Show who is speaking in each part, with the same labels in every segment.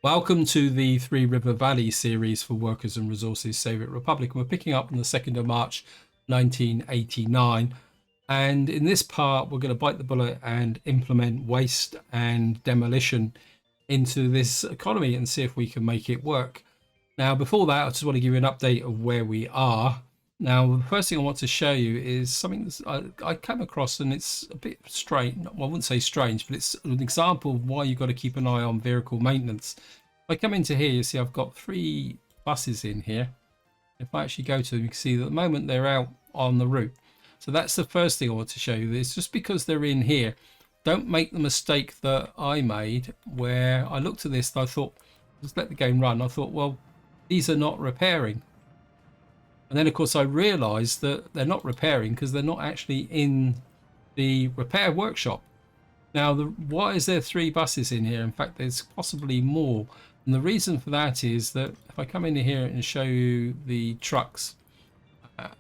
Speaker 1: Welcome to the Three River Valley series for Workers and Resources Soviet Republic. We're picking up on the 2nd of March 1989, and in this part we're going to bite the bullet and implement waste and demolition into this economy and see if we can make it work. Now before that, I just want to give you an update of where we are. Now the first thing I want to show you is something that I came across, and it's a bit strange. Well, I wouldn't say strange, but it's an example of why you've got to keep an eye on vehicle maintenance. If I come into here, you see I've got 3 buses in here. If I actually go to them, you can see that at the moment they're out on the route. So that's the first thing I want to show you. It's just because they're in here, don't make the mistake that I made, where I looked at this and I thought, just let the game run. I thought, well, these are not repairing. And then of course I realized that they're not repairing because they're not actually in the repair workshop. Now, why is there 3 buses in here? In fact, there's possibly more. And the reason for that is that if I come in here and show you the trucks,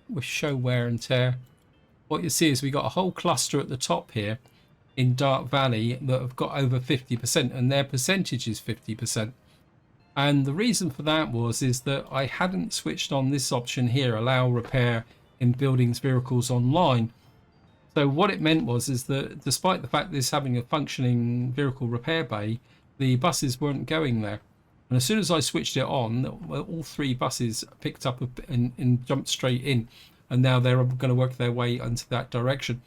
Speaker 1: which show wear and tear, what you see is we got a whole cluster at the top here in Dark Valley that have got over 50%, and their percentage is 50%. And the reason for that is that I hadn't switched on this option here, allow repair in buildings vehicles online. So what it meant is that despite the fact this having a functioning vehicle repair bay, the buses weren't going there. And as soon as I switched it on, all 3 buses picked up and jumped straight in, and now they're going to work their way into that direction.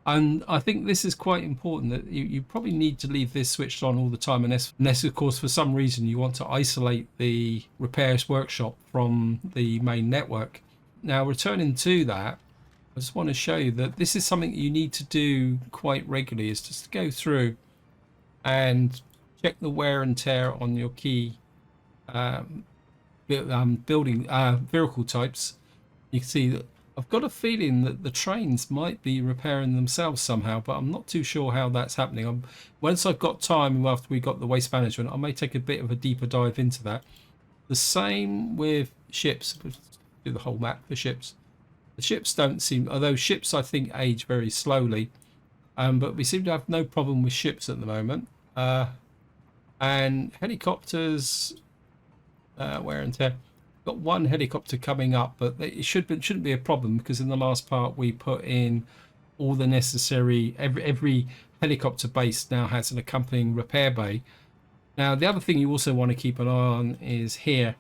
Speaker 1: And I think this is quite important, that you probably need to leave this switched on all the time, unless of course for some reason you want to isolate the repairs workshop from the main network. Now returning to that, I just want to show you that this is something you need to do quite regularly, is just to go through and check the wear and tear on your key building vehicle types. You can see that I've got a feeling that the trains might be repairing themselves somehow, but I'm not too sure how that's happening. Once I've got time after we got the waste management, I may take a bit of a deeper dive into that. The same with ships. Do the whole map for ships. The ships don't seem, although ships I think age very slowly, but we seem to have no problem with ships at the moment. And helicopters, wear and tear. Got 1 helicopter coming up, but it shouldn't be a problem, because in the last part we put in all the necessary, every helicopter base now has an accompanying repair bay. Now the other thing you also want to keep an eye on is here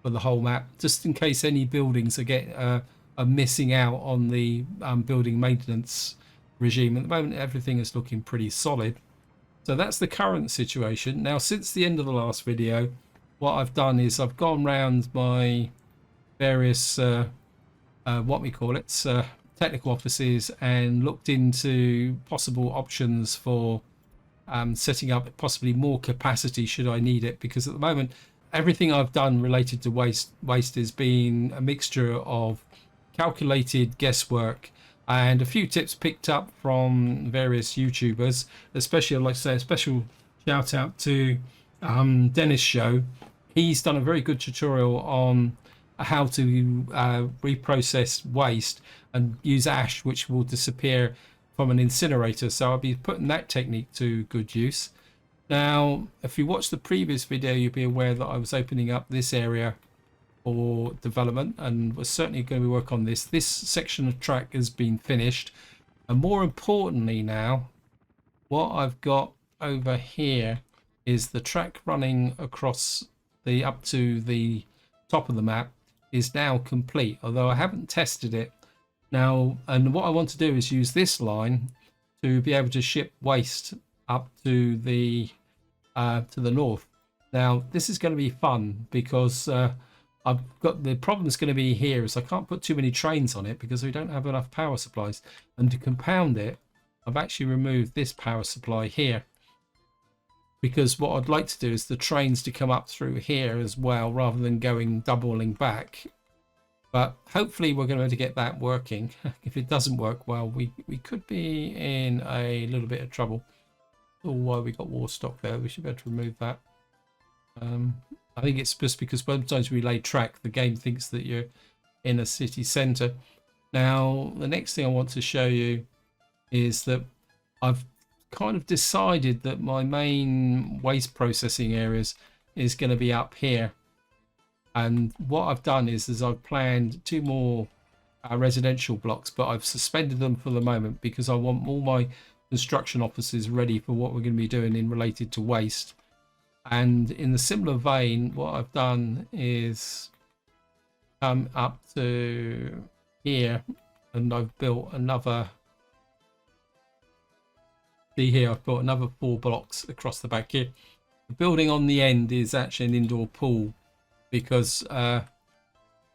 Speaker 1: for the whole map, just in case any buildings are missing out on the building maintenance regime. At the moment everything is looking pretty solid. So that's the current situation. Now since the end of the last video, what I've done is I've gone round my various technical offices and looked into possible options for setting up possibly more capacity should I need it, because at the moment everything I've done related to waste has been a mixture of calculated guesswork and a few tips picked up from various YouTubers. Especially I'd like to say a special shout out to Dennis Show. He's done a very good tutorial on how to reprocess waste and use ash, which will disappear from an incinerator. So I'll be putting that technique to good use. Now, if you watched the previous video, you'll be aware that I was opening up this area for development, and we're certainly going to work on this. This section of track has been finished, and more importantly now, what I've got over here is the track running across up to the top of the map is now complete, although I haven't tested it now. And what I want to do is use this line to be able to ship waste up to the north. Now this is going to be fun, because I've got the problem's going to be here is I can't put too many trains on it because we don't have enough power supplies, and to compound it I've actually removed this power supply here, because what I'd like to do is the trains to come up through here as well, rather than doubling back. But hopefully we're going to get that working. If it doesn't work well, we could be in a little bit of trouble. Oh, why we got war stock there? We should be able to remove that. I think it's just because sometimes we lay track, the game thinks that you're in a city centre. Now the next thing I want to show you is that I've kind of decided that my main waste processing areas is going to be up here. And what I've done is I've planned 2 more residential blocks, but I've suspended them for the moment because I want all my construction offices ready for what we're going to be doing in related to waste. And in the similar vein, what I've done is come up to here, and I've built another, see here, I've built another 4 blocks across the back here. The building on the end is actually an indoor pool, because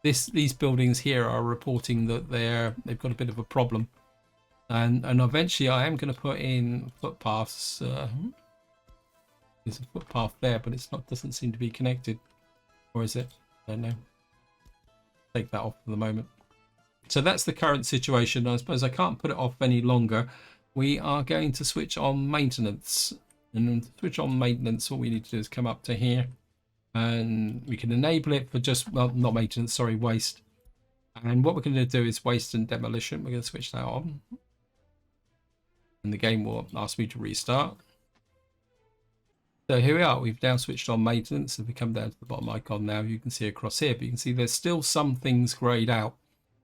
Speaker 1: these buildings here are reporting that they've got a bit of a problem, and eventually I am going to put in footpaths. There's a footpath there, but it's not, doesn't seem to be connected, or is it? I don't know. Take that off for the moment. So that's the current situation. I suppose I can't put it off any longer. We are going to switch on maintenance, and to switch on maintenance, what we need to do is come up to here, and we can enable it for just, well, not maintenance, sorry, waste. And what we're going to do is waste and demolition. We're going to switch that on, and the game will ask me to restart. So here we are, we've now switched on maintenance. If we come down to the bottom icon now, you can see across here, but you can see there's still some things grayed out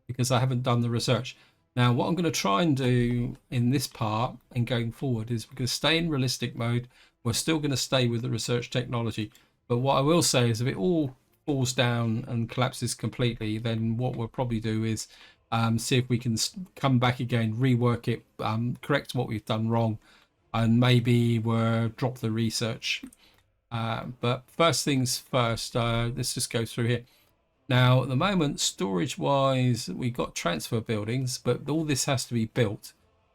Speaker 1: because I haven't done the research. Now what I'm going to try and do in this part and going forward is we're going to stay in realistic mode. We're still going to stay with the research technology, but what I will say is if it all falls down and collapses completely, then what we'll probably do is see if we can come back again, rework it, correct what we've done wrong, and maybe we'll drop the research. But first things first, let's just go through here. Now, at the moment, storage-wise, we've got transfer buildings, but all this has to be built.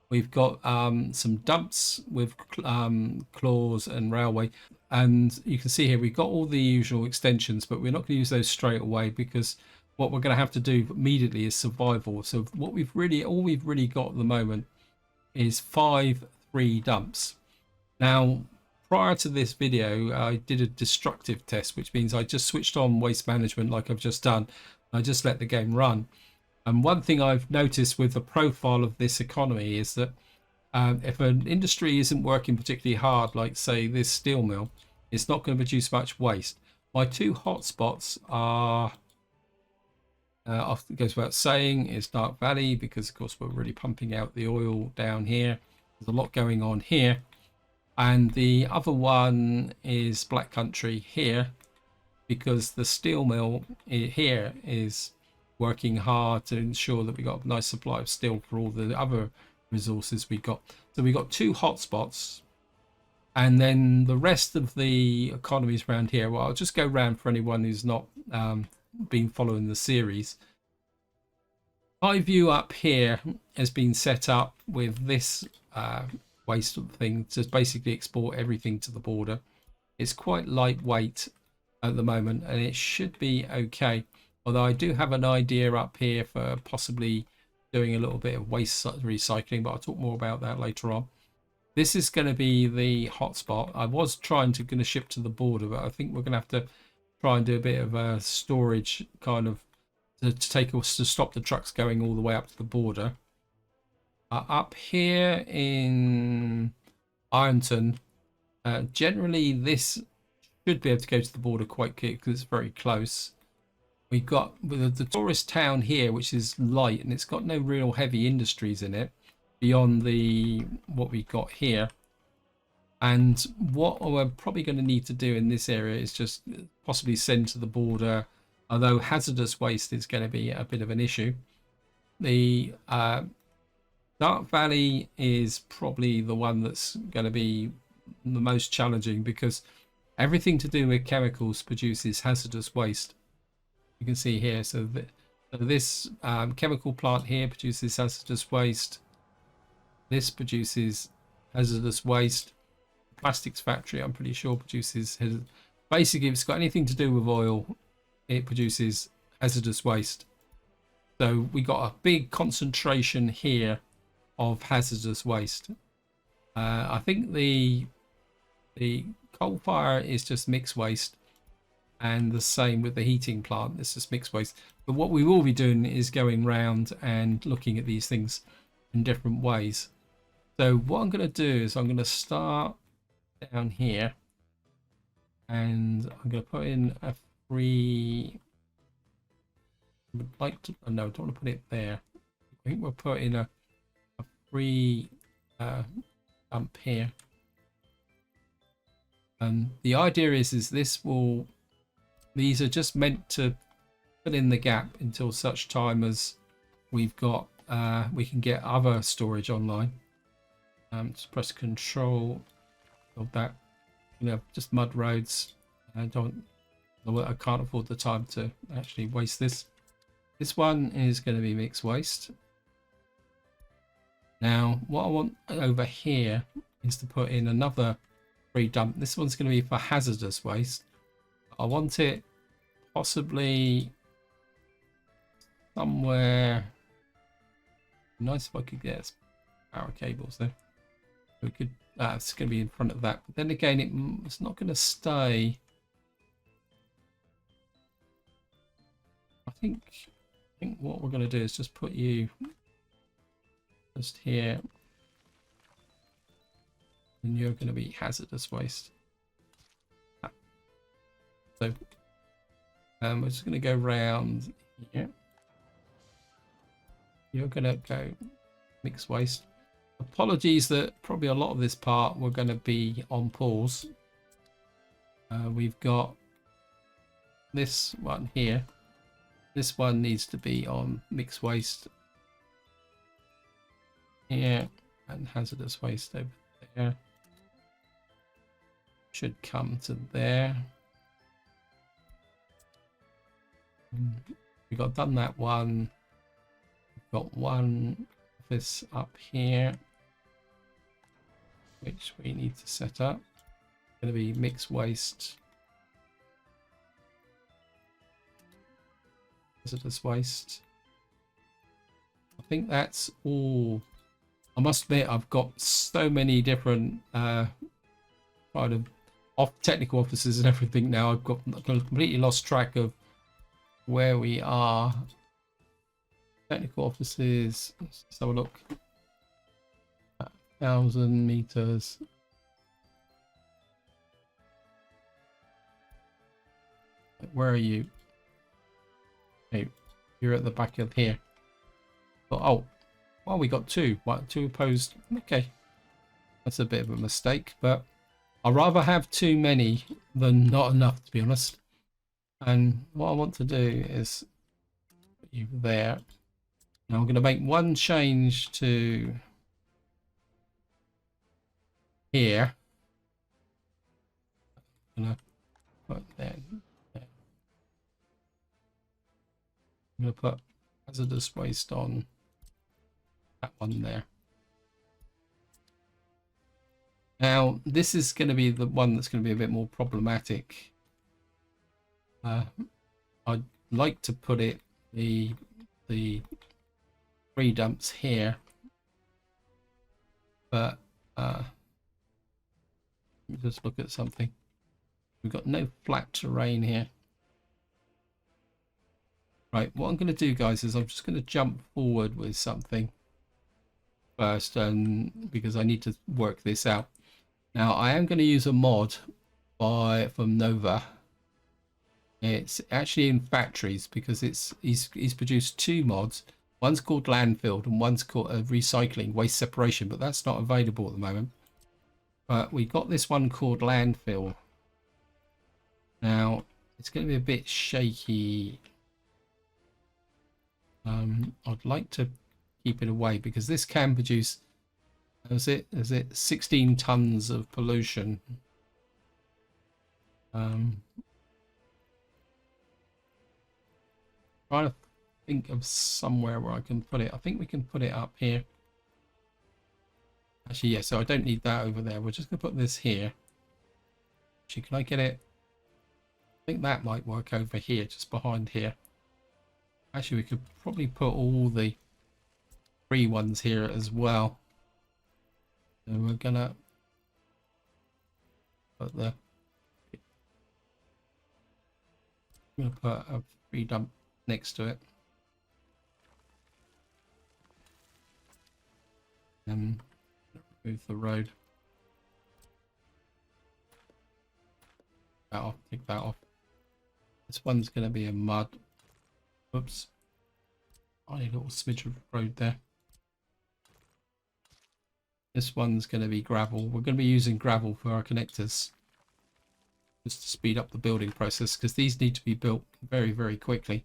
Speaker 1: We've got some dumps with claws and railway. And you can see here, we've got all the usual extensions, but we're not going to use those straight away because what we're going to have to do immediately is survival. So what all we've really got at the moment is 5 3 dumps. Now, prior to this video, I did a destructive test, which means I just switched on waste management like I've just done. I just let the game run. And one thing I've noticed with the profile of this economy is that if an industry isn't working particularly hard, like say this steel mill, it's not going to produce much waste. My 2 hotspots are, it goes without saying, is Dark Valley, because of course we're really pumping out the oil down here. There's a lot going on here. And the other one is Black Country here, because the steel mill here is working hard to ensure that we got a nice supply of steel for all the other resources we got. So we got 2 hotspots, and then the rest of the economies around here. Well, I'll just go around for anyone who's not been following the series. My view up here has been set up with this waste thing to basically export everything to the border. It's quite lightweight at the moment, and it should be okay. Although I do have an idea up here for possibly doing a little bit of waste recycling, but I'll talk more about that later on. This is going to be the hotspot. I was going to ship to the border, but I think we're going to have to try and do a bit of a storage kind of to stop the trucks going all the way up to the border. Up here in Ironton, generally this should be able to go to the border quite quick because it's very close. We've got the tourist town here, which is light, and it's got no real heavy industries in it beyond what we got here. And what we're probably going to need to do in this area is just possibly send to the border, although hazardous waste is going to be a bit of an issue. The Dark Valley is probably the one that's going to be the most challenging because everything to do with chemicals produces hazardous waste. You can see here, so this chemical plant here produces hazardous waste. This produces hazardous waste. Plastics factory, I'm pretty sure, produces basically, if it's got anything to do with oil, it produces hazardous waste. So we got a big concentration here of hazardous waste. I think the coal fire is just mixed waste, and the same with the heating plant, it's just mixed waste. But what we will be doing is going round and looking at these things in different ways. So what I'm going to do is I'm going to start down here, And I'm going to put in a free. I would like to. No, I don't want to put it there. I think we'll put in a free dump here. And the idea is this will. These are just meant to fill in the gap until such time as we've got. We can get other storage online. Just press Control of that. Just mud roads. I can't afford the time to actually waste this. This one is going to be mixed waste. Now, what I want over here is to put in another free dump. This one's going to be for hazardous waste. I want it possibly somewhere. Nice if I could get power cables there. We could. It's going to be in front of that. But then again, it's not going to stay. I think what we're going to do is just put you just here, and you're going to be hazardous waste. So we're just going to go round here. You're going to go mixed waste. Apologies that probably a lot of this part we're going to be on pause. We've got this one here. This one needs to be on mixed waste here and hazardous waste over there. Should come to there. We got done that one. We've got one of this up here, which we need to set up. It's going to be mixed waste, hazardous waste. I think that's all. I must admit, I've got so many different kind of technical offices and everything now. I've completely lost track of where we are. Technical offices. Let's have a look. 1,000 meters. Where are you? Hey, you're at the back of here. Oh, well, we got two. What, two opposed? Okay, that's a bit of a mistake, but I'd rather have too many than not enough, to be honest. And what I want to do is put you there. Now I'm going to make one change to here. I'm going to put there. I'm going to put hazardous waste on that one there. Now this is going to be the one that's going to be a bit more problematic. I'd like to put it the free dumps here, but let me just look at something. We've got no flat terrain here. Right, what I'm going to do, guys, is I'm just going to jump forward with something first, because I need to work this out. Now, I am going to use a mod from Nova. It's actually in factories because he's produced two mods. One's called landfill and one's called recycling waste separation, but that's not available at the moment. But we got this one called landfill. Now, it's going to be a bit shaky. I'd like to keep it away because this can produce, is it 16 tons of pollution. Trying to think of somewhere where I can put it. I think we can put it up here. Actually, yeah, so I don't need that over there. We're just going to put this here. Actually, can I get it? I think that might work over here, just behind here. Actually, we could probably put all the free ones here as well. So we're gonna put I'm gonna put a free dump next to it. And remove the road. that off, take that off. This one's going to be a mud. Oops. Tiny little smidge of road there. This one's going to be gravel. We're going to be using gravel for our connectors, just to speed up the building process, because these need to be built very, very quickly.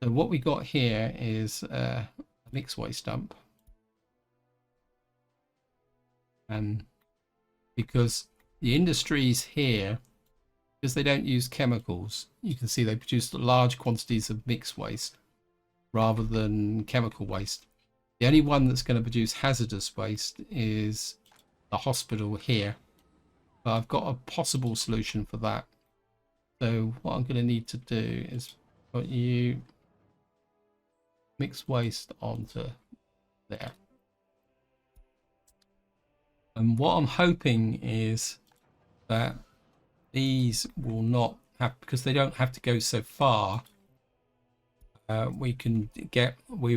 Speaker 1: So what we got here is a mixed waste dump. And because the industries here, because they don't use chemicals, you can see they produce large quantities of mixed waste rather than chemical waste. The only one that's going to produce hazardous waste is the hospital here. But I've got a possible solution for that. So what I'm going to need to do is put you mixed waste onto there. And what I'm hoping is that these will not have, because they don't have to go so far, we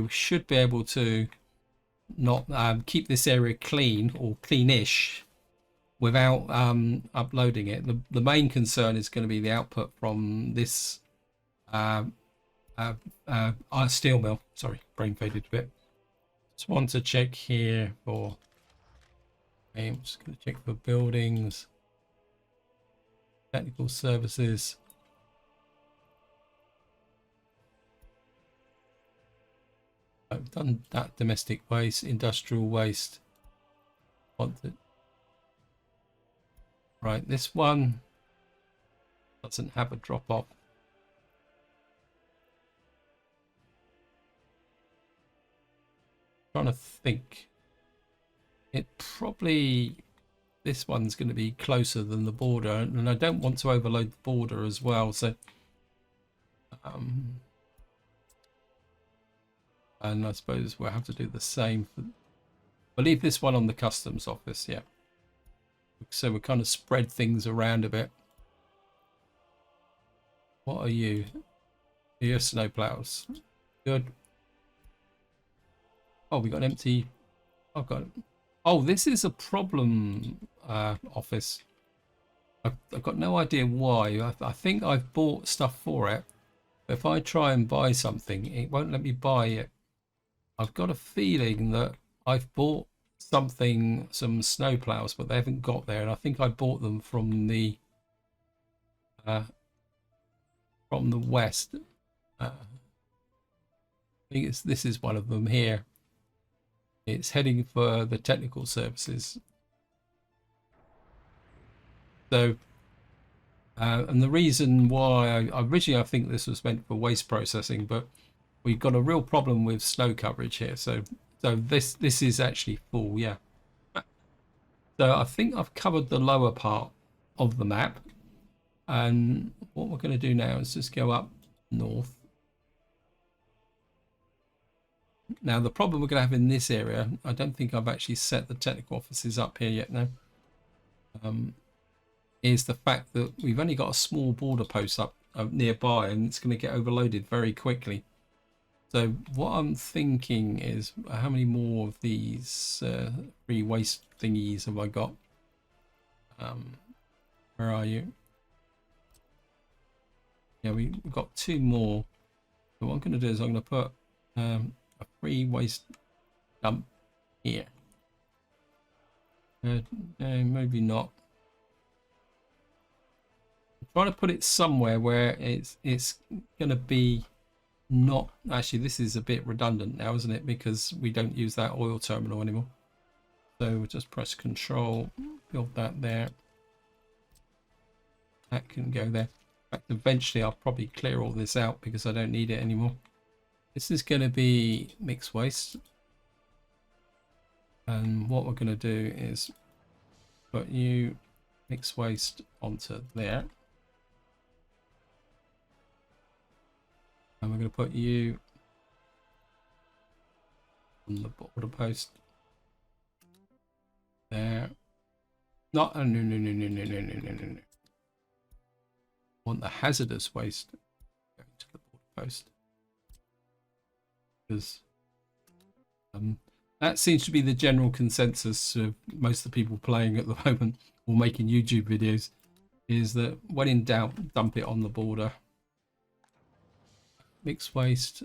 Speaker 1: should be able to not keep this area clean or cleanish without uploading it. The main concern is going to be the output from this steel mill. Sorry, brain faded a bit. Just want to check here for, I'm just going to check for buildings, technical services. I've done that. Domestic waste, industrial waste. Right, this one doesn't have a drop off. Trying to think. It probably, this one's going to be closer than the border, and I don't want to overload the border as well. So, and I suppose we'll have to do the same for, we'll leave this one on the customs office, yeah. So we kind of spread things around a bit. What are you? You're snowplows. Good. Oh, we got an empty. I've got. Oh, this is a problem office. I've got no idea why. I think I've bought stuff for it. But if I try and buy something, it won't let me buy it. I've got a feeling that I've bought something, some snowplows, but they haven't got there, and I think I bought them from the west. I think this is one of them here. It's heading for the technical services. So, and the reason why originally I think this was meant for waste processing, but we've got a real problem with snow coverage here. So this is actually full, yeah. So I think I've covered the lower part of the map, and what we're going to do now is just go up north. Now the problem we're going to have in this area, I don't think I've actually set the technical offices up here yet now, is the fact that we've only got a small border post up nearby, and it's going to get overloaded very quickly. So what I'm thinking is, how many more of these free waste thingies have I got? Where are you? Yeah, we've got 2 more. So what I'm going to do is I'm going to put a free waste dump here. Maybe not. I'm trying to put it somewhere where it's going to be not, actually this is a bit redundant now, isn't it, because we don't use that oil terminal anymore. So we'll just press Control, build that there. That can go there. In fact, eventually I'll probably clear all this out because I don't need it anymore. This is going to be mixed waste, and what we're going to do is put you mixed waste onto there, and we're going to put you on the border post there. Not no. I want the hazardous waste going to the border post, because that seems to be the general consensus of most of the people playing at the moment or making YouTube videos. is that when in doubt, dump it on the border. Mixed waste,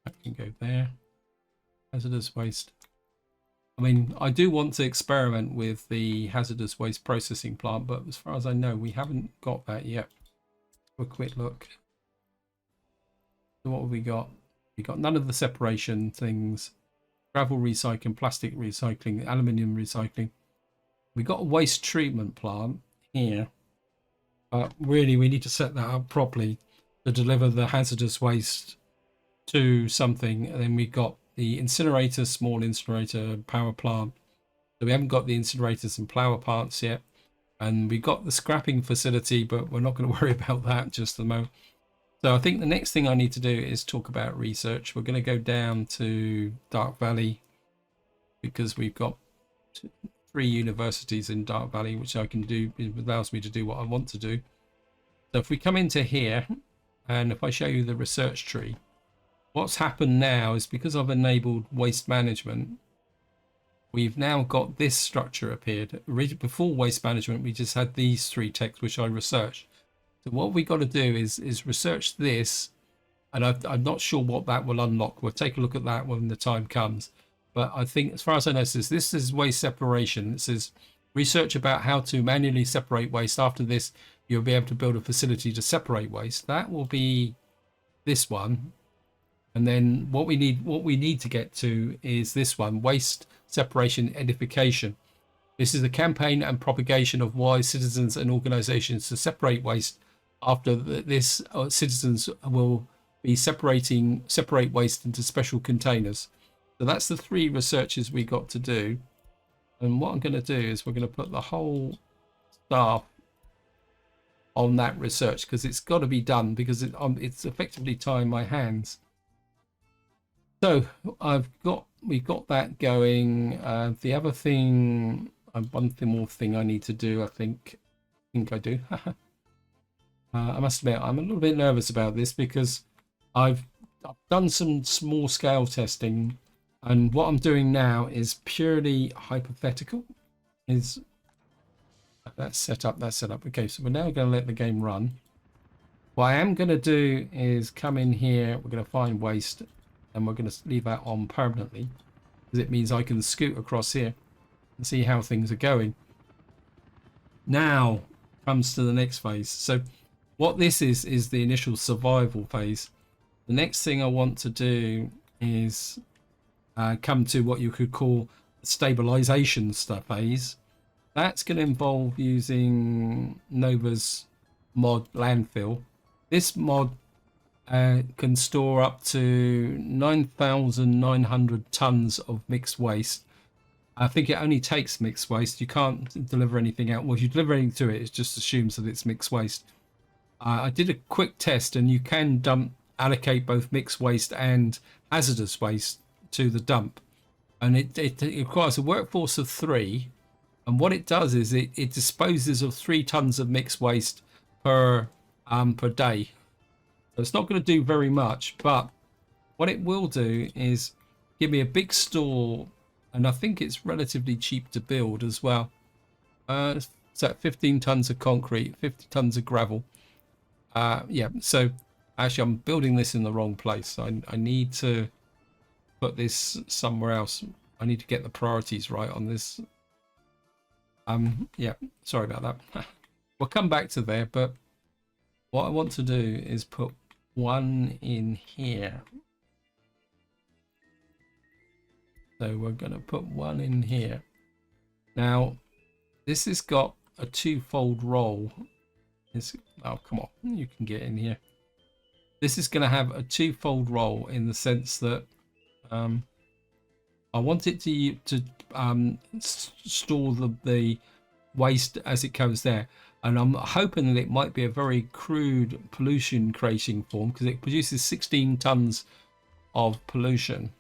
Speaker 1: I can go there. Hazardous waste. I mean, I do want to experiment with the hazardous waste processing plant, but as far as I know, we haven't got that yet. A quick look. So what have we got? We got none of the separation things. Gravel recycling, plastic recycling, aluminium recycling. We got a waste treatment plant here, but really we need to set that up properly to deliver the hazardous waste to something. And then we got the incinerator, small incinerator, power plant. So we haven't got the incinerators and power plants yet. And we got the scrapping facility, but we're not going to worry about that just at the moment. So I think the next thing I need to do is talk about research. We're going to go down to Dark Valley because we've got 3 universities in Dark Valley, which I can do. It allows me to do what I want to do. So if we come into here, and if I show you the research tree, what's happened now is because I've enabled waste management, we've now got this structure appeared. Before waste management, we just had these 3 texts, which I researched. So what we got to do is research this, and I'm not sure what that will unlock. We'll take a look at that when the time comes. But I think, as far as I know, this is waste separation. It says research about how to manually separate waste. After this, you'll be able to build a facility to separate waste. That will be this one. And then what we need to get to is this one, waste separation edification. This is the campaign and propagation of wise citizens and organizations to separate waste. After this, citizens will be separate waste into special containers. So that's the 3 researches we got to do. And what I'm going to do is we're going to put the whole staff on that research because it's got to be done, because it's effectively tying my hands. So we've got that going. The other thing, one more thing I need to do, I think I do. I must admit, I'm a little bit nervous about this because I've done some small scale testing, and what I'm doing now is purely hypothetical. Is that's set up? Okay, so we're now going to let the game run. What I am going to do is come in here. We're going to find waste, and we're going to leave that on permanently because it means I can scoot across here and see how things are going. Now comes to the next phase. So what this is the initial survival phase. The next thing I want to do is come to what you could call the stabilization phase. That's going to involve using Nova's mod landfill. This mod can store up to 9,900 tons of mixed waste. I think it only takes mixed waste. You can't deliver anything out. Well, if you deliver anything to it, it just assumes that it's mixed waste. I did a quick test, and you can allocate both mixed waste and hazardous waste to the dump, and it requires a workforce of 3. And what it does is it disposes of 3 tons of mixed waste per day. So it's not going to do very much, but what it will do is give me a big store, and I think it's relatively cheap to build as well. It's at 15 tons of concrete, 50 tons of gravel. Yeah, so actually I'm building this in the wrong place. I need to put this somewhere else. I need to get the priorities right on this. Yeah, sorry about that. We'll come back to there, but what I want to do is put one in here. So we're going to put one in here. Now, this has got a 2-fold role. Oh, come on, you can get in here. This is going to have a 2-fold role in the sense that I want it to store the waste as it comes there, and I'm hoping that it might be a very crude pollution creating form because it produces 16 tons of pollution.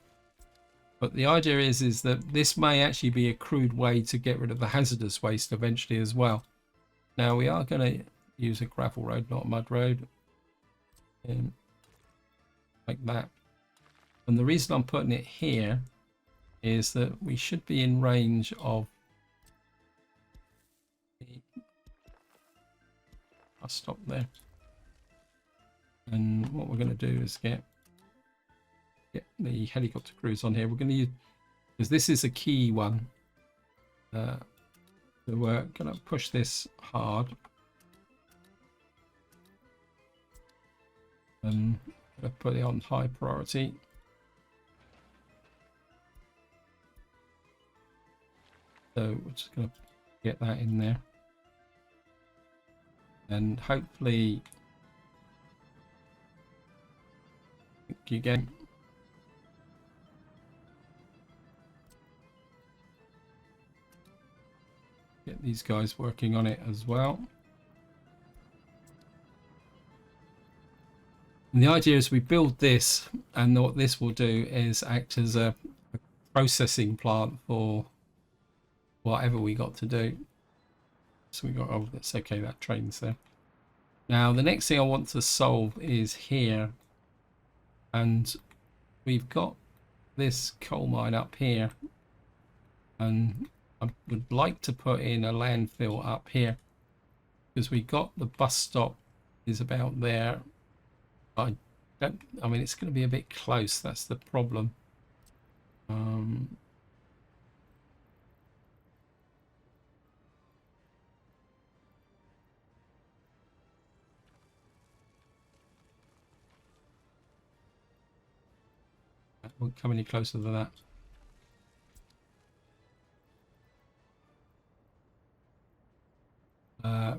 Speaker 1: But the idea is that this may actually be a crude way to get rid of the hazardous waste eventually as well. Now we are going to use a gravel road, not a mud road, and like that. And the reason I'm putting it here is that we should be in range of I'll stop there. And what we're going to do is get the helicopter crews on here. We're going to use, because this is a key one. So we're going to push this hard. And put it on high priority. So we're just going to get that in there. And hopefully, thank you again. Get these guys working on it as well. And the idea is we build this, and what this will do is act as a processing plant for whatever we got to do. So we got, oh, that's okay, that train's there. Now the next thing I want to solve is here, and we've got this coal mine up here, and I would like to put in a landfill up here because we got the bus stop is about there. I mean, it's going to be a bit close. That's the problem. I won't come any closer than that.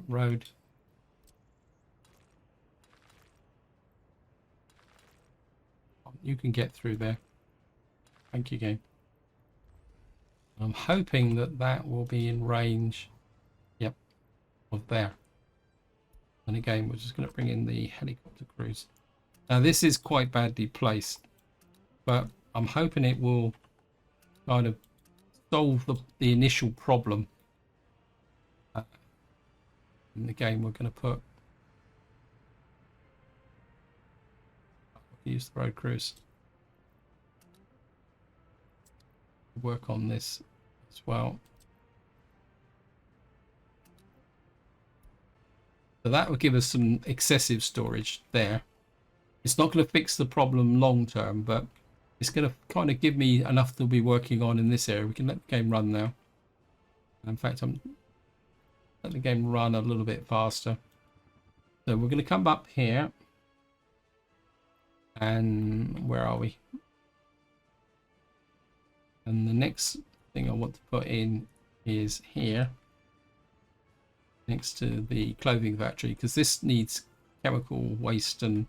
Speaker 1: Road. You can get through there. Thank you, game. I'm hoping that that will be in range, yep, of there. And again, we're just going to bring in the helicopter crews. Now this is quite badly placed, but I'm hoping it will kind of solve the initial problem. In the game, we're going to put use the road crews to work on this as well. So that will give us some excessive storage there. It's not going to fix the problem long term, but it's going to kind of give me enough to be working on in this area. We can let the game run now. In fact, I'm let the game run a little bit faster. So we're going to come up here. And where are we? And the next thing I want to put in is here, next to the clothing factory, because this needs chemical waste and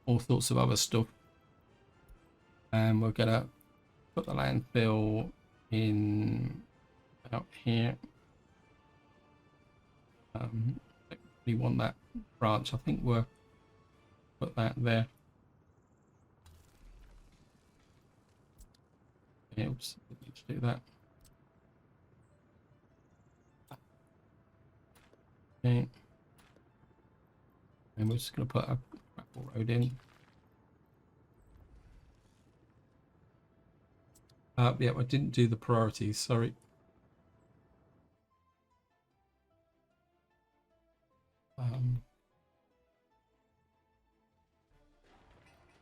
Speaker 1: all sorts of other stuff. And we're going to put the landfill in out here. We want that branch. I think we'll put that there. Oops, I need to do that. Okay. And we're just going to put a gravel road in. Yeah, I didn't do the priorities, sorry.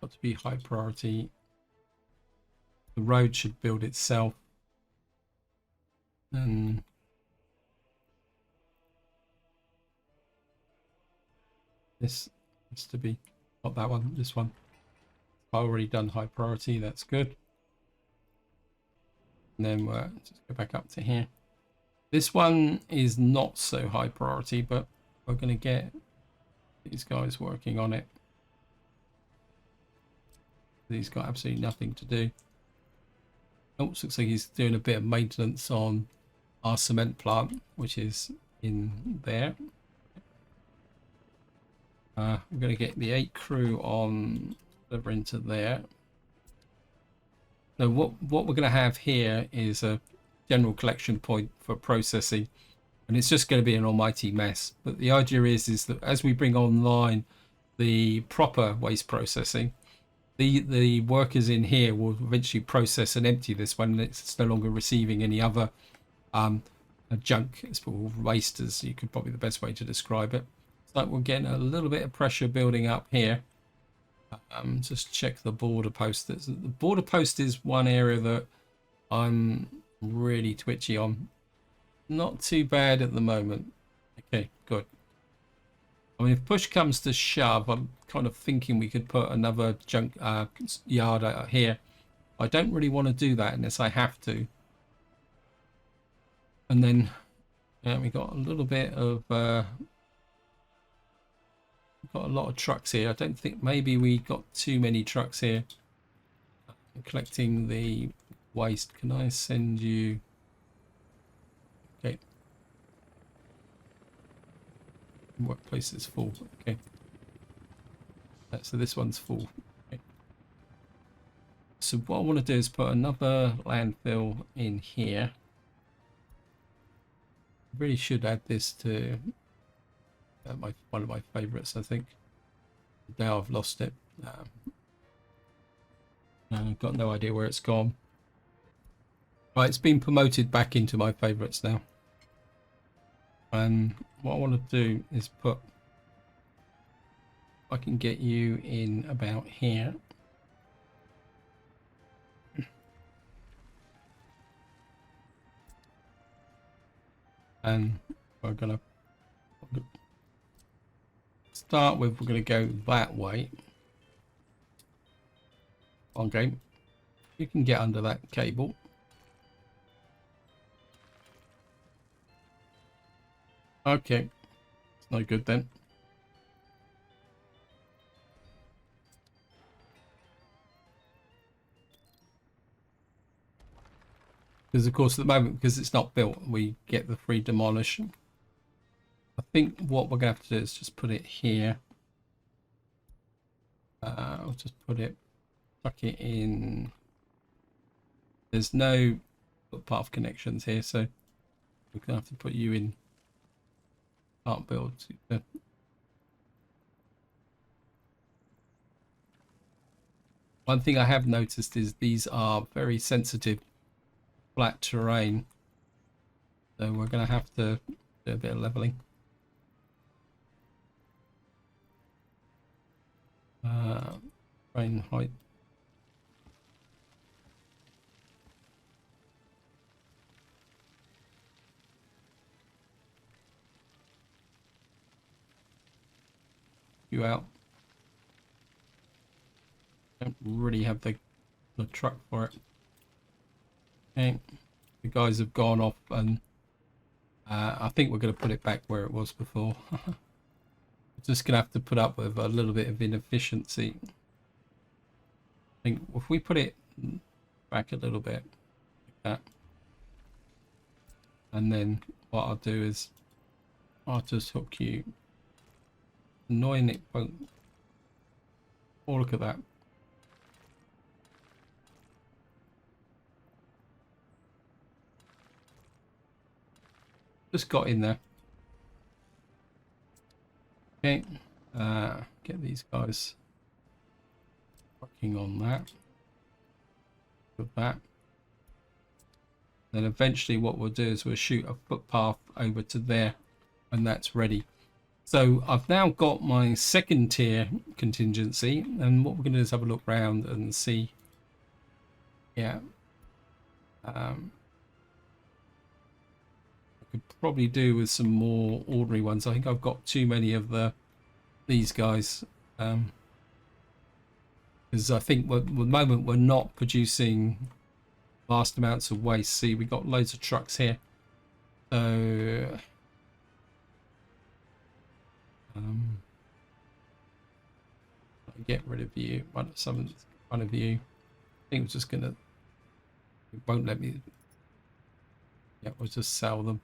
Speaker 1: Got to be high priority. The road should build itself. And this has to be, not that one, this one. I've already done high priority, that's good. And then we'll just go back up to here. This one is not so high priority, but we're going to get these guys working on it. He's got absolutely nothing to do. Oh, looks like he's doing a bit of maintenance on our cement plant, which is in there. We're going to get the 8 crew on over into there. So what we're going to have here is a general collection point for processing, and it's just going to be an almighty mess. But the idea is that as we bring online the proper waste processing, the workers in here will eventually process and empty this when it's no longer receiving any other junk. It's called waste, as you could probably the best way to describe it. It's like we're getting a little bit of pressure building up here. Just check the border post. The border post is one area that I'm really twitchy on. Not too bad at the moment. Okay, good. I mean, if push comes to shove, I'm kind of thinking we could put another junk yard out here. I don't really want to do that unless I have to. And then, yeah, we got a little bit of got a lot of trucks here. I don't think maybe we got too many trucks here. Collecting the waste. Can I send you? Okay. Workplace is full. Okay. So this one's full. Okay. So what I want to do is put another landfill in here. Really should add this to one of my favorites, I think. Now I've lost it. I've got no idea where it's gone. Right, it's been promoted back into my favorites now. And what I want to do is put, I can get you in about here. And we're gonna start with, we're gonna go that way. Okay, you can get under that cable. Okay, it's no good then. Because of course at the moment, because it's not built, we get the free demolish. I think what we're going to have to do is just put it here. I'll just put it, tuck it in. There's no path connections here, so we're going to have to put you in. Can't build. One thing I have noticed is these are very sensitive flat terrain, so we're going to have to do a bit of leveling. Terrain height. You out. Don't really have the truck for it. Okay, the guys have gone off, and I think we're going to put it back where it was before. We're just going to have to put up with a little bit of inefficiency. I think if we put it back a little bit like that, and then what I'll do is I'll just hook you. Annoying it won't. Oh, look at that. Just got in there. Okay, get these guys working on that. With that. Then eventually what we'll do is we'll shoot a footpath over to there, and that's ready. So I've now got my second tier contingency, and what we're going to do is have a look around and see. Yeah. I could probably do with some more ordinary ones. I think I've got too many of these guys. Because I think at the moment we're not producing vast amounts of waste. See, we got loads of trucks here. So get rid of you. One of you. I think we're just gonna. It won't let me. Yeah, we'll just sell them.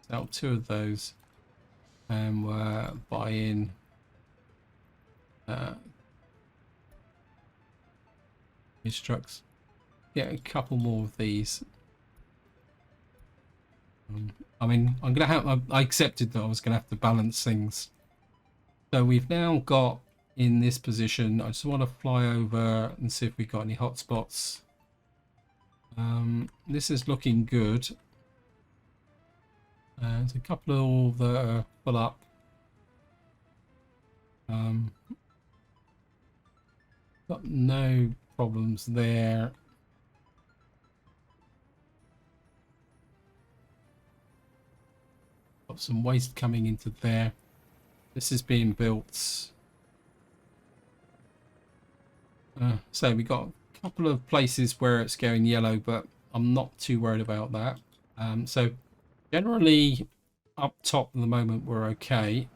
Speaker 1: Sell 2 of those, and we're buying. These trucks. Get a couple more of these. I mean, I'm gonna have. I accepted that I was gonna have to balance things. So we've now got in this position. I just want to fly over and see if we've got any hotspots. This is looking good. There's a couple that are full up. Got no problems there. Got some waste coming into there. This is being built. So we got a couple of places where it's going yellow, but I'm not too worried about that. So generally up top at the moment we're okay.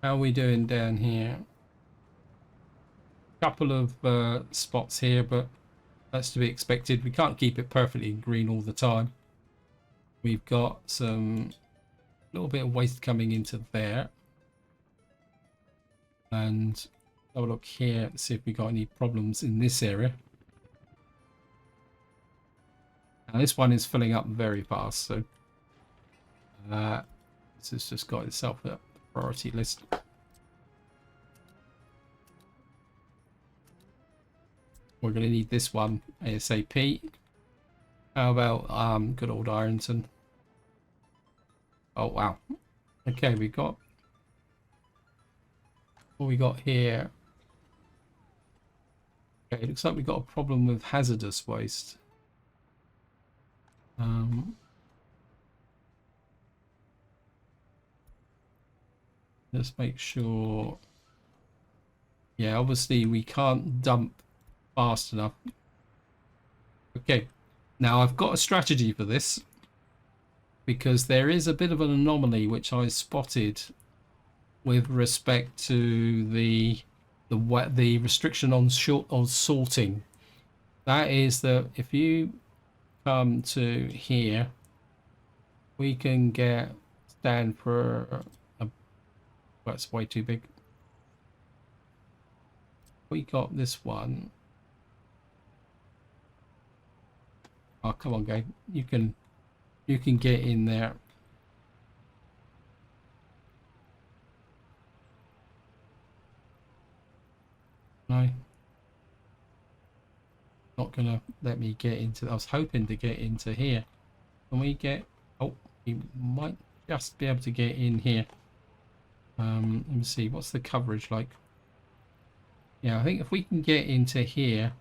Speaker 1: How are we doing down here? Couple of spots here, but that's to be expected. We can't keep it perfectly green all the time. We've got some little bit of waste coming into there, and have a look here to see if we got any problems in this area. Now this one is filling up very fast, so this has just got itself a priority list. We're going to need this one ASAP. How about good old Ironton? Oh wow. Okay, we got what we got here. Okay, it looks like we got a problem with hazardous waste. Let's make sure. Yeah, obviously we can't dump fast enough. Okay, now I've got a strategy for this, because there is a bit of an anomaly which I spotted with respect to the restriction on sorting. That is that if you come to here, we can get stand for a, that's way too big. We got this one. Oh, come on, guy. You can get in there. No. Not gonna let me get into. I was hoping to get into here. Can we get? Oh, we might just be able to get in here. Let me see. What's the coverage like? Yeah, I think if we can get into here.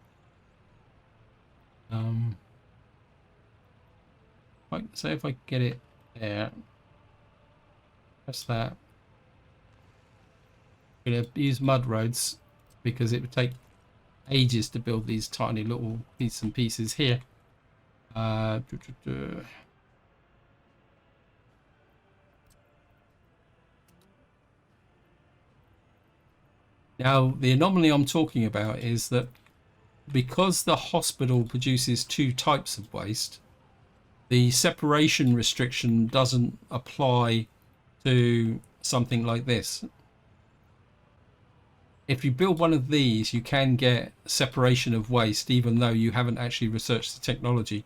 Speaker 1: Like, say if I get it there. Press that. I'm gonna use mud roads because it would take ages to build these tiny little bits and pieces here. Now the anomaly I'm talking about is that because the hospital produces two types of waste, the separation restriction doesn't apply to something like this. If you build one of these, you can get separation of waste even though you haven't actually researched the technology,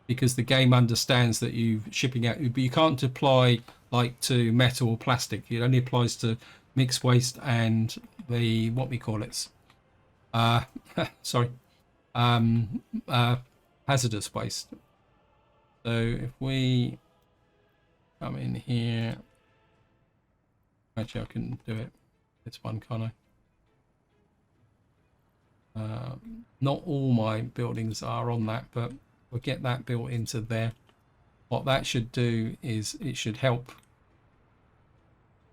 Speaker 1: because the game understands that you're shipping out, but you can't apply like to metal or plastic. It only applies to mixed waste and the what we call it sorry, hazardous waste. So if we come in here, actually I can do it this one, can't I? Not all my buildings are on that, but we'll get that built into there. What that should do is it should help,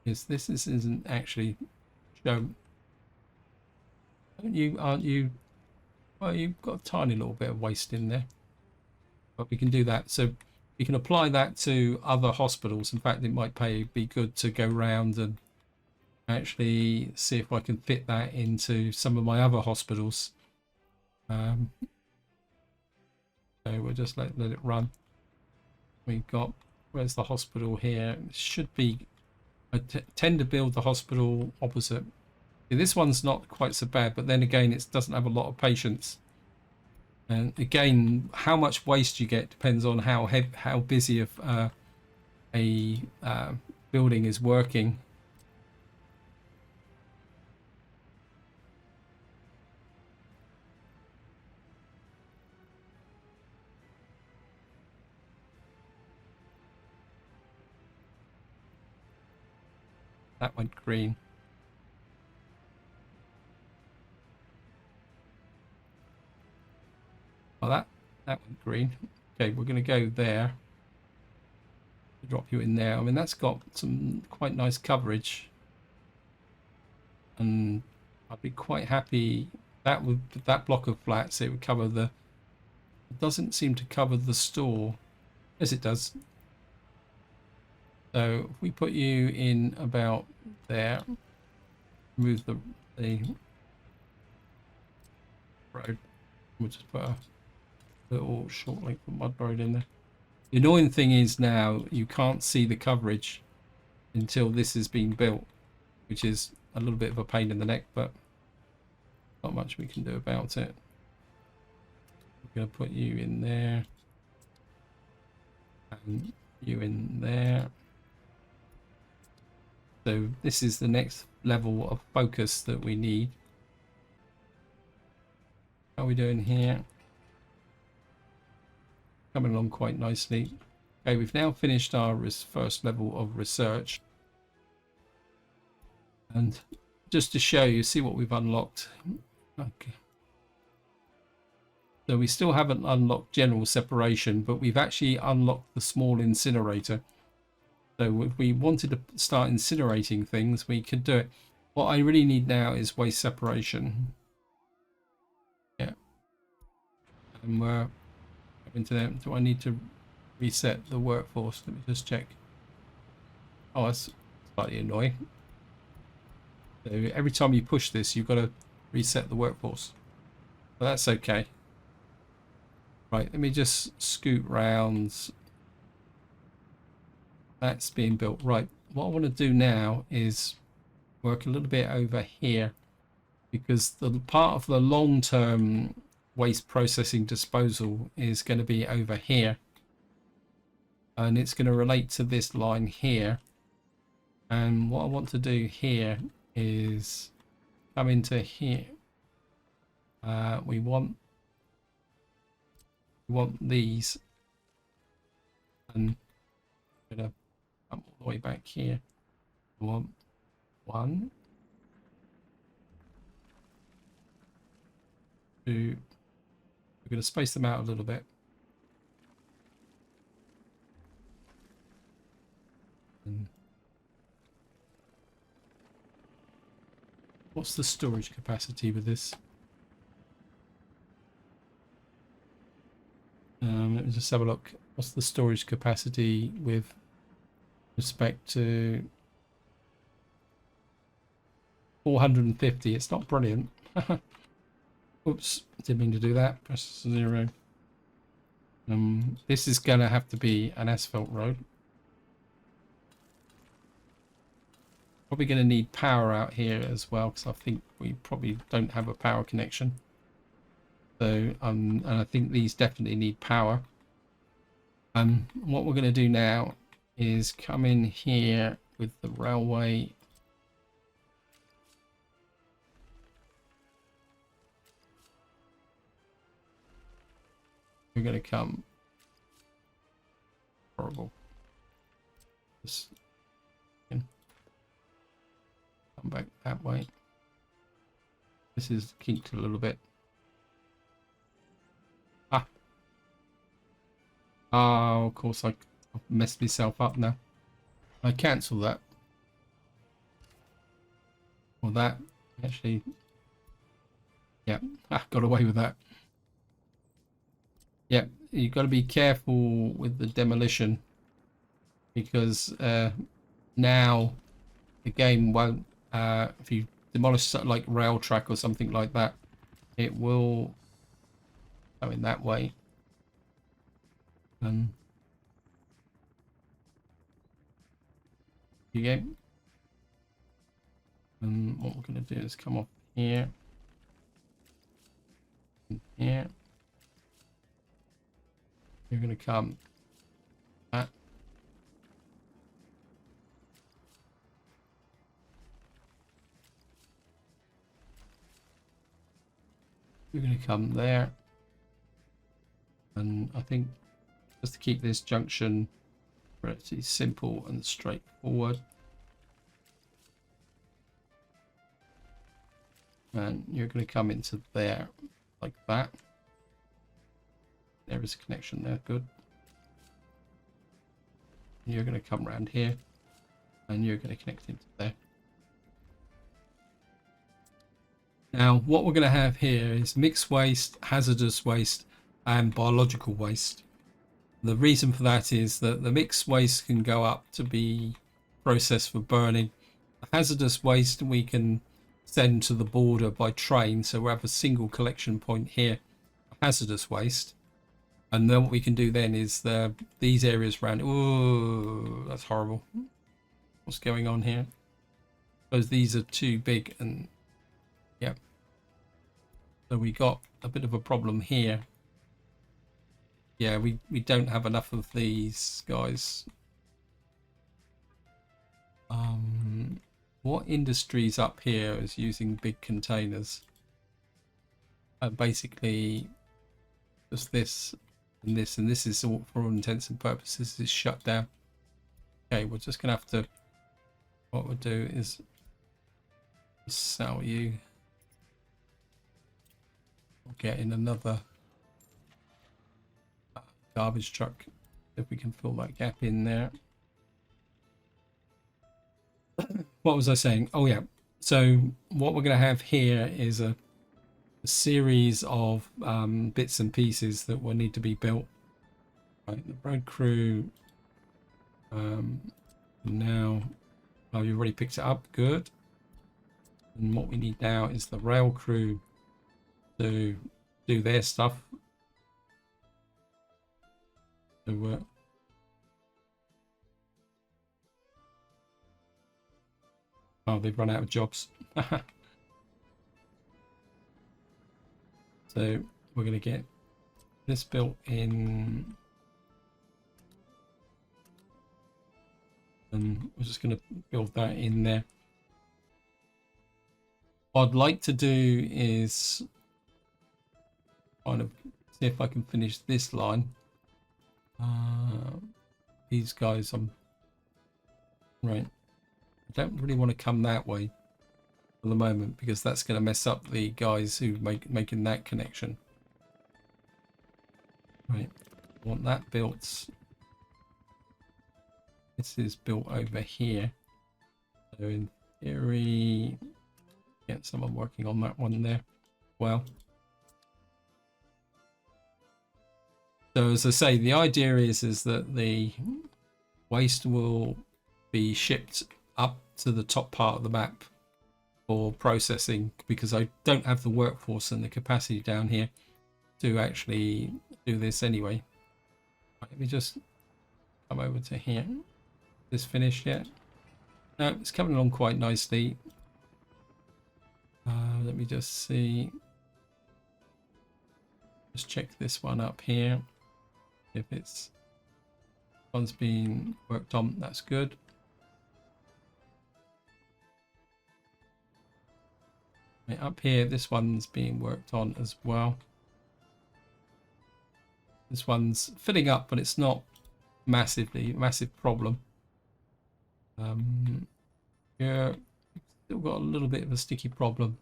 Speaker 1: is this isn't actually show. Aren't you well, you've got a tiny little bit of waste in there, but we can do that. So we can apply that to other hospitals. In fact, it might be good to go round and actually see if I can fit that into some of my other hospitals. So we'll just let it run. We've got, where's the hospital here? It should be, I tend to build the hospital opposite. See, this one's not quite so bad, but then again, it doesn't have a lot of patients. And again, how much waste you get depends on how busy a building is working. That went green. Oh, that went green. Okay, we're going to go there. Drop you in there. I mean, that's got some quite nice coverage, and I'd be quite happy that with that block of flats. It would cover the. It doesn't seem to cover the store. Yes, it does. So if we put you in about there, move the road. We'll just put a little short length of mud road in there. The annoying thing is now you can't see the coverage until this has been built, which is a little bit of a pain in the neck, but not much we can do about it. We're going to put you in there and you in there. So this is the next level of focus that we need. How are we doing here? Coming along quite nicely. Okay, we've now finished our first level of research. And just to show you, see what we've unlocked. Okay. So we still haven't unlocked general separation, but we've actually unlocked the small incinerator. So if we wanted to start incinerating things, we could do it. What I really need now is waste separation. Yeah. And we're into them. Do I need to reset the workforce? Let me just check. Oh, that's slightly annoying. So every time you push this, you've got to reset the workforce. But that's okay. Right, let me just scoot round. That's being built. Right, what I want to do now is work a little bit over here, because the part of the long-term waste processing disposal is going to be over here. And it's going to relate to this line here. And what I want to do here is come into here. We want these, and I'm going to come all the way back here. I want 1, 2. We're going to space them out a little bit. And what's the storage capacity with this? Let me just have a look. What's the storage capacity with respect to 450? It's not brilliant. Oops, didn't mean to do that. Press 0. This is going to have to be an asphalt road. Probably going to need power out here as well, because I think we probably don't have a power connection. So, and I think these definitely need power. What we're going to do now is come in here with the railway. We're going to come. Horrible. Just come back that way. This is kinked a little bit. Oh, of course, I've messed myself up now. I cancel that. Or that, actually. Yeah, got away with that. Yeah, you've got to be careful with the demolition, because now the game won't, if you demolish something like rail track or something like that, it will go in that way. And you go. And what we're going to do is come off here and here. You're going to come that. You're going to come there. And I think just to keep this junction relatively simple and straightforward, and you're going to come into there like that. There is a connection there, good. You're going to come around here and you're going to connect into there. Now what we're going to have here is mixed waste, hazardous waste and biological waste. The reason for that is that the mixed waste can go up to be processed for burning. The hazardous waste we can send to the border by train, so we have a single collection point here, hazardous waste. And then what we can do then is these areas around. Oh, that's horrible. What's going on here? Because these are too big, and yeah. So we got a bit of a problem here. Yeah, we don't have enough of these guys. What industries up here is using big containers? Basically, just this. And this is all, for all intents and purposes, is shut down. Okay, we're just gonna have to, what we'll do is sell you. We'll get in another garbage truck if we can fill that gap in there. What was I saying? Oh yeah, so what we're gonna have here is a series of bits and pieces that will need to be built. Right, the road crew. Now, oh, you've already picked it up. Good. And what we need now is the rail crew to do their stuff. So, oh, they've run out of jobs. So we're going to get this built in, and we're just going to build that in there. What I'd like to do is kind of see if I can finish this line. These guys, right. I don't really want to come that way for the moment because that's going to mess up the guys who making that connection. Right, I want that built. This is built over here. So in theory, get someone working on that one there. Well, so as I say, the idea is that the waste will be shipped up to the top part of the map for processing, because I don't have the workforce and the capacity down here to actually do this anyway. Right, let me just come over to here. Is this finished yet? No, it's coming along quite nicely. Let me just see. Just check this one up here. If it's one's been worked on, that's good. Right, up here, this one's being worked on as well. This one's filling up, but it's not massive problem. Yeah, still got a little bit of a sticky problem.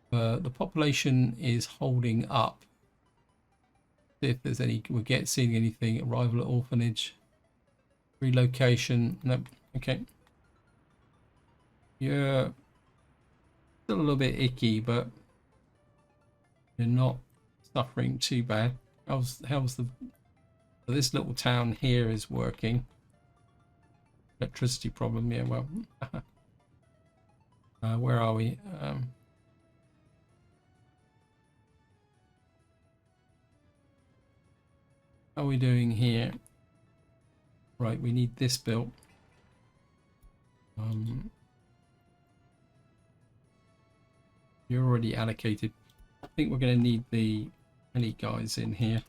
Speaker 1: The population is holding up. See if there's any, seeing anything. Arrival at orphanage, relocation. Nope. Okay. Yeah, still a little bit icky, but you're not suffering too bad. How's the, so this little town here is working. Electricity problem, yeah, well. Where are we? How are we doing here? Right, we need this built. You're already allocated. I think we're going to need the any guys in here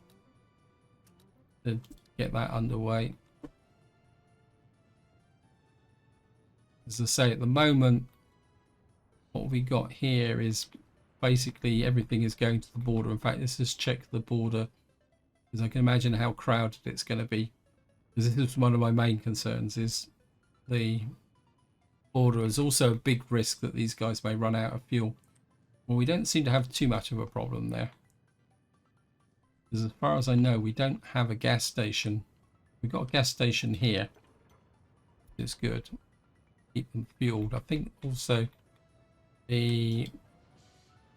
Speaker 1: to get that underway. As I say, at the moment, what we got here is basically everything is going to the border. In fact, let's just check the border, because I can imagine how crowded it's going to be. Because this is one of my main concerns, is the border is also a big risk that these guys may run out of fuel. Well, we don't seem to have too much of a problem there. Because as far as I know, we don't have a gas station. We've got a gas station here. It's good. Keep them fueled. I think also the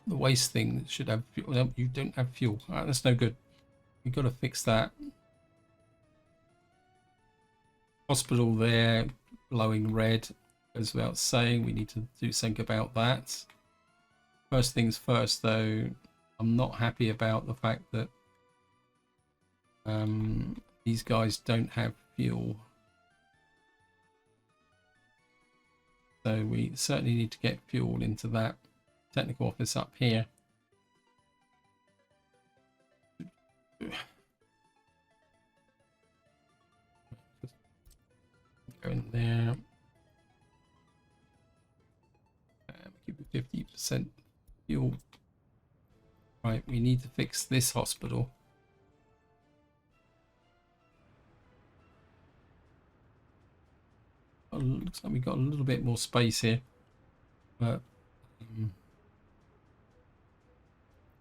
Speaker 1: waste thing should have fuel. No, you don't have fuel. That's no good. We've got to fix that. Hospital there, glowing red. Goes without saying, we need to do something about that. First things first, though, I'm not happy about the fact that these guys don't have fuel. So we certainly need to get fuel into that technical office up here. Go in there. Keep it 50% fuel. Right, we need to fix this hospital. Oh, looks like we've got a little bit more space here, but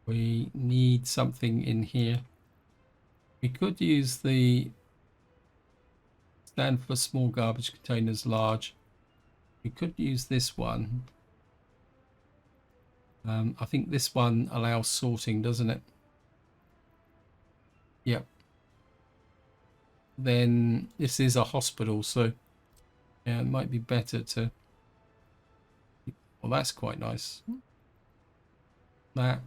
Speaker 1: we need something in here. We could use the stand for small garbage containers, large. We could use this one. I think this one allows sorting, doesn't it? Yep. Then this is a hospital, so yeah, it might be better to. Well, that's quite nice. That.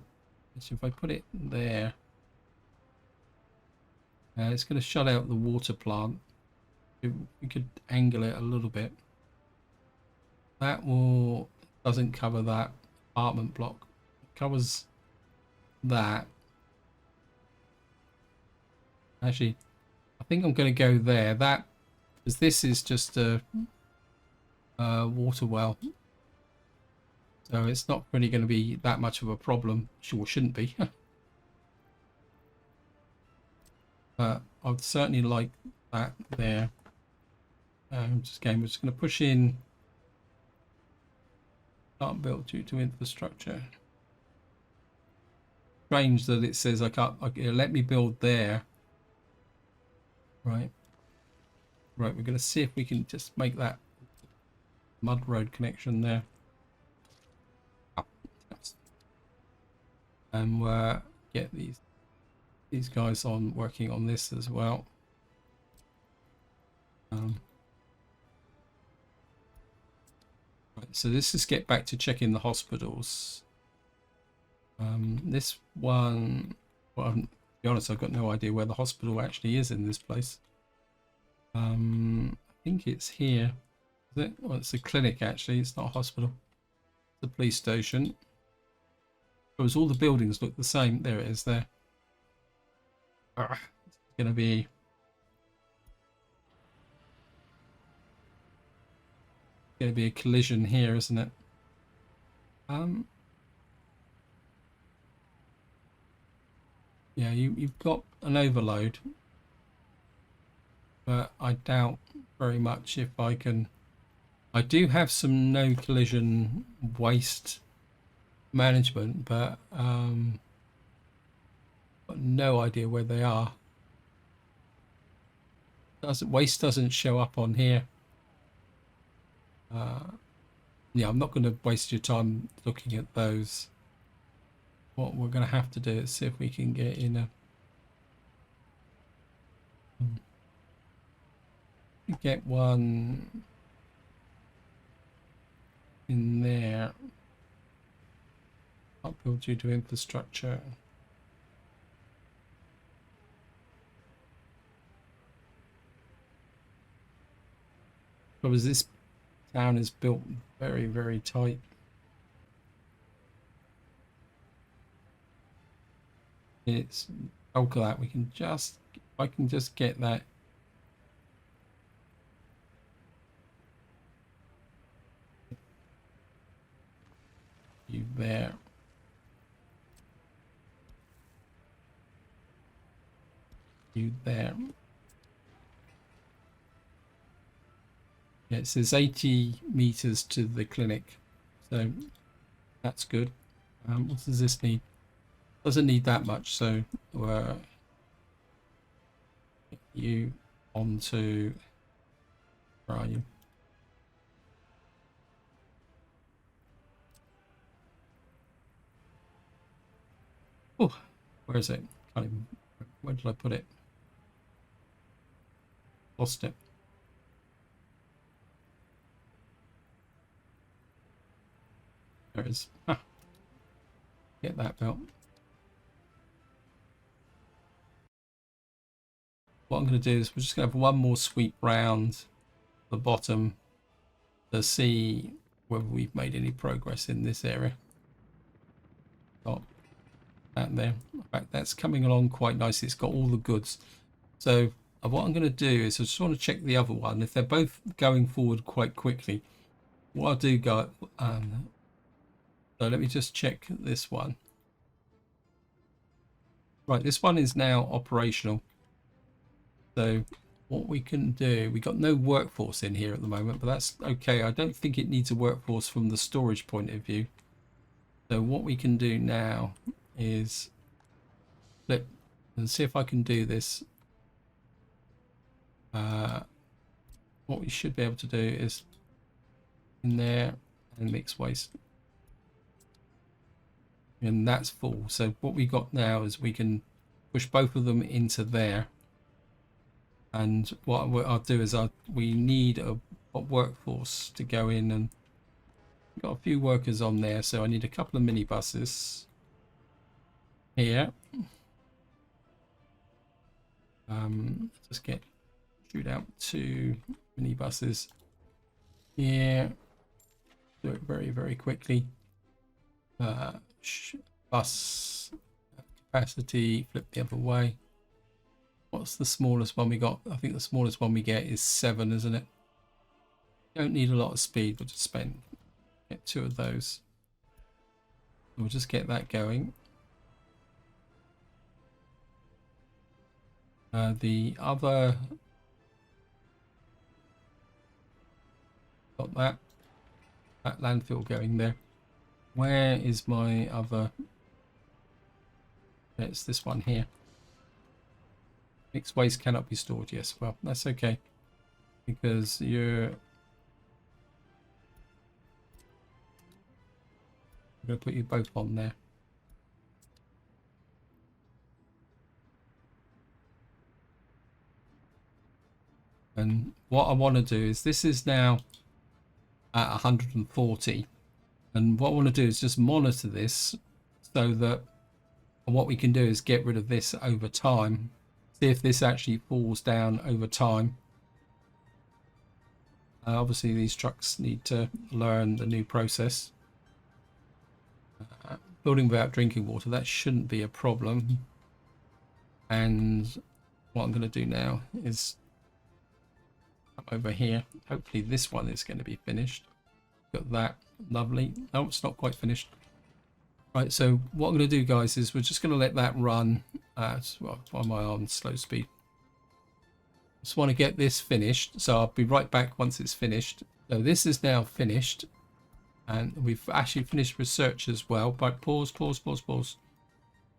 Speaker 1: So if I put it there, it's going to shut out the water plant. We could angle it a little bit. That will doesn't cover that apartment block. It covers that. Actually, I think I'm going to go there. That because this is just a water well, so it's not really going to be that much of a problem. Sure, shouldn't be. But I'd certainly like that there. We're just going to push in. Can't build due to infrastructure. Strange that it says I can't. Okay, let me build there. Right. Right. We're going to see if we can just make that mud road connection there. And get these guys on working on this as well. Right, so let's just get back to checking the hospitals. This one, well, to be honest, I've got no idea where the hospital actually is in this place. I think it's here. Is it? Well, it's a clinic actually. It's not a hospital. It's a police station. Because all the buildings look the same. There it is there. It's going to be a collision here, isn't it? Yeah, you've got an overload, but I doubt very much if I can. I do have some no collision waste management, but got no idea where they are. Waste doesn't show up on here. Yeah, I'm not going to waste your time looking at those. What we're going to have to do is see if we can get in a get one in there. Upbuild due to infrastructure. Because this town is built very, very tight. It's bulk of that. We can just, I can just get that. You there. You there. Yeah, it says 80 meters to the clinic, so that's good. What does this need? Doesn't need that much, so you onto, where are you? Oh, where is it? Can't even, where did I put it? Lost it. There it is. Ah, get that belt. What I'm going to do is we're just going to have one more sweep round the bottom to see whether we've made any progress in this area. Got that there. In fact, that's coming along quite nicely. It's got all the goods. So what I'm going to do is I just want to check the other one. If they're both going forward quite quickly, what I'll do, so let me just check this one. Right, this one is now operational. So what we can do, we got no workforce in here at the moment, but that's okay. I don't think it needs a workforce from the storage point of view. So what we can do now is flip and see if I can do this. What we should be able to do is in there and mix waste. And that's full. So what we got now is we can push both of them into there. And what I'll do is we need a workforce to go in, and got a few workers on there, so I need a couple of minibuses here. Just shoot out 2 minibuses here. Do it very, very quickly. Bus capacity, flip the other way. What's the smallest one we got? I think the smallest one we get is 7, isn't it? Don't need a lot of speed. We'll just get 2 of those. We'll just get that going. The other, got that landfill going there. Where is my other? It's this one here. Mixed waste cannot be stored. Yes, well, that's okay, because I'm going to put you both on there. And what I want to do is, this is now at 140, and what I want to do is just monitor this so that what we can do is get rid of this over time. See if this actually falls down over time. Obviously these trucks need to learn the new process. Building without drinking water, that shouldn't be a problem. And what I'm going to do now is come over here. Hopefully this one is going to be finished. Got that. Lovely. Oh, it's not quite finished. Right, so what I'm going to do, guys, is we're just going to let that run at, well, while my on slow speed. Just want to get this finished, so I'll be right back once it's finished. So this is now finished, and we've actually finished research as well. But pause.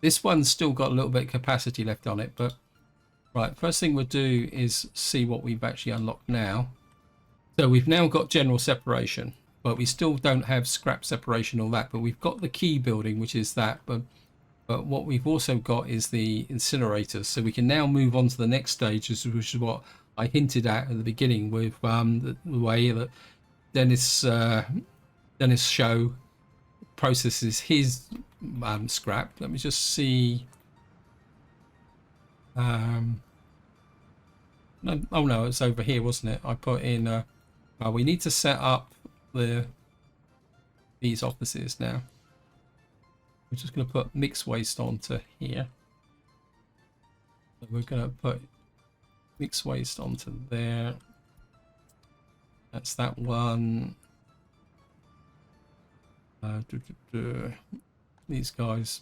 Speaker 1: This one's still got a little bit of capacity left on it, but right, first thing we'll do is see what we've actually unlocked now. So we've now got general separation, but we still don't have scrap separation or that, but we've got the key building, which is that. But what we've also got is the incinerators, so we can now move on to the next stage, which is what I hinted at the beginning with the way that Dennis Show processes his scrap. Let me just see. No, oh no, it's over here, wasn't it? I put in. We need to set up these offices now. We're just going to put mixed waste onto here. So we're going to put mixed waste onto there. That's that one. These guys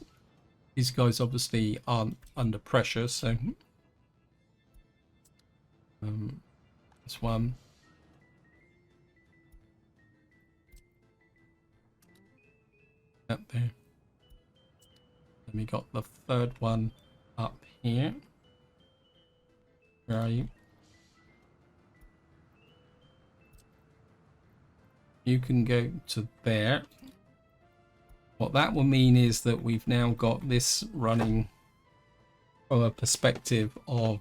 Speaker 1: obviously aren't under pressure, so this one. Up there. We got the third one up here. Where are you? You can go to there. What that will mean is that we've now got this running from a perspective of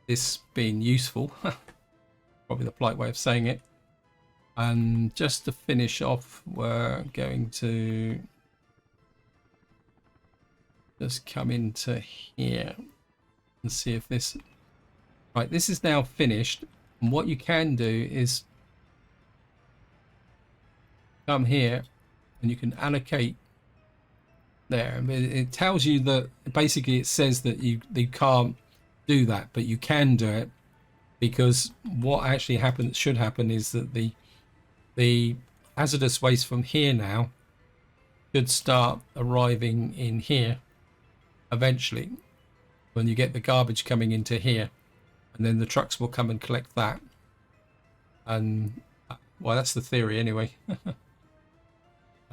Speaker 1: this being useful. Probably the polite way of saying it. And just to finish off, we're going to just come into here and see if this... Right, this is now finished. And what you can do is come here and you can allocate there. I mean, it tells you that basically it says that you can't do that, but you can do it, because what actually should happen is that the hazardous waste from here now should start arriving in here eventually when you get the garbage coming into here, and then the trucks will come and collect that. And well, that's the theory anyway.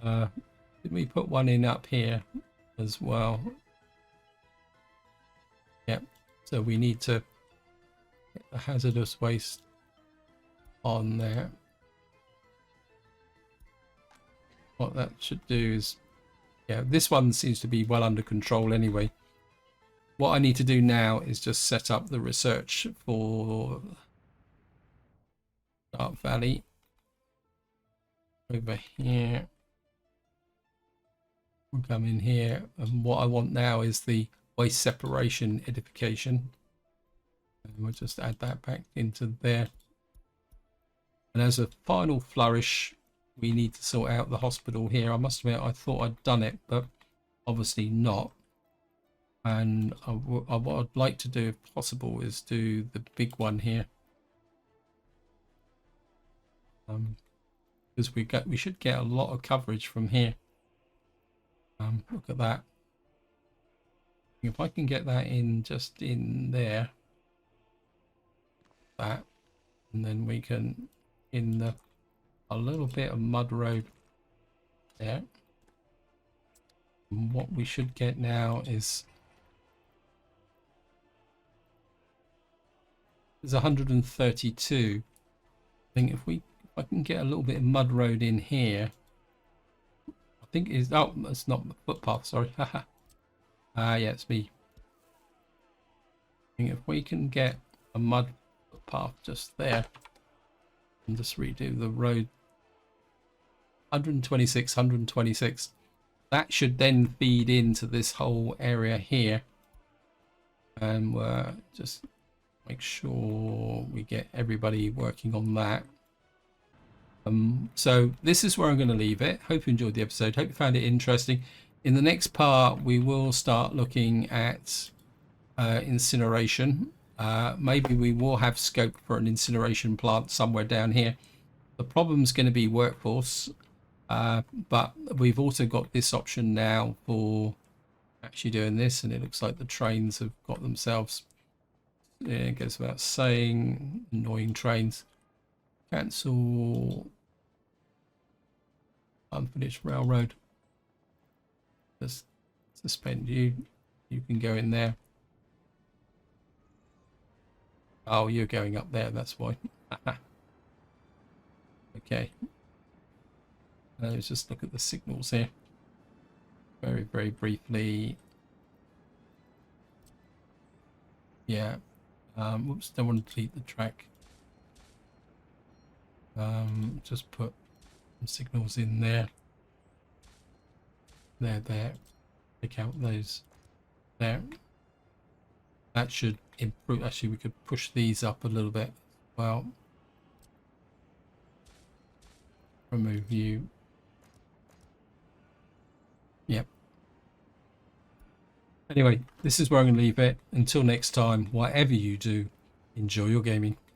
Speaker 1: Did we put one in up here as well? Yep. So we need to get the hazardous waste on there. What that should do is, yeah, this one seems to be well under control anyway. What I need to do now is just set up the research for Dark Valley over here. We'll come in here, and what I want now is the waste separation edification, and we'll just add that back into there. And as a final flourish, we need to sort out the hospital here. I must admit, I thought I'd done it, but obviously not. And what I'd like to do, if possible, is do the big one here, because we should get a lot of coverage from here. Look at that. If I can get that in just in there, that, and then we can a little bit of mud road there. And what we should get now is 132. I think if I can get a little bit of mud road in here, I think is it's not the footpath, sorry. Yeah, it's me. I think if we can get a mud path just there and just redo the road, 126, that should then feed into this whole area here, and just make sure we get everybody working on that. So this is where I'm going to leave it. Hope you enjoyed the episode. Hope you found it interesting. In the next part, we will start looking at incineration. Maybe we will have scope for an incineration plant somewhere down here. The problem's going to be workforce, but we've also got this option now for actually doing this, and it looks like the trains have got themselves, yeah, it goes without saying, annoying trains. Cancel unfinished railroad. Just suspend you. You can go in there. Oh, you're going up there, that's why. Okay. Let's just look at the signals here. Very, very briefly. Yeah. Whoops, don't want to delete the track. Just put some signals in there. There. Pick out those there. That should improve. Actually, we could push these up a little bit. Well, remove you. Yep. Anyway, this is where I'm going to leave it. Until next time, whatever you do, enjoy your gaming.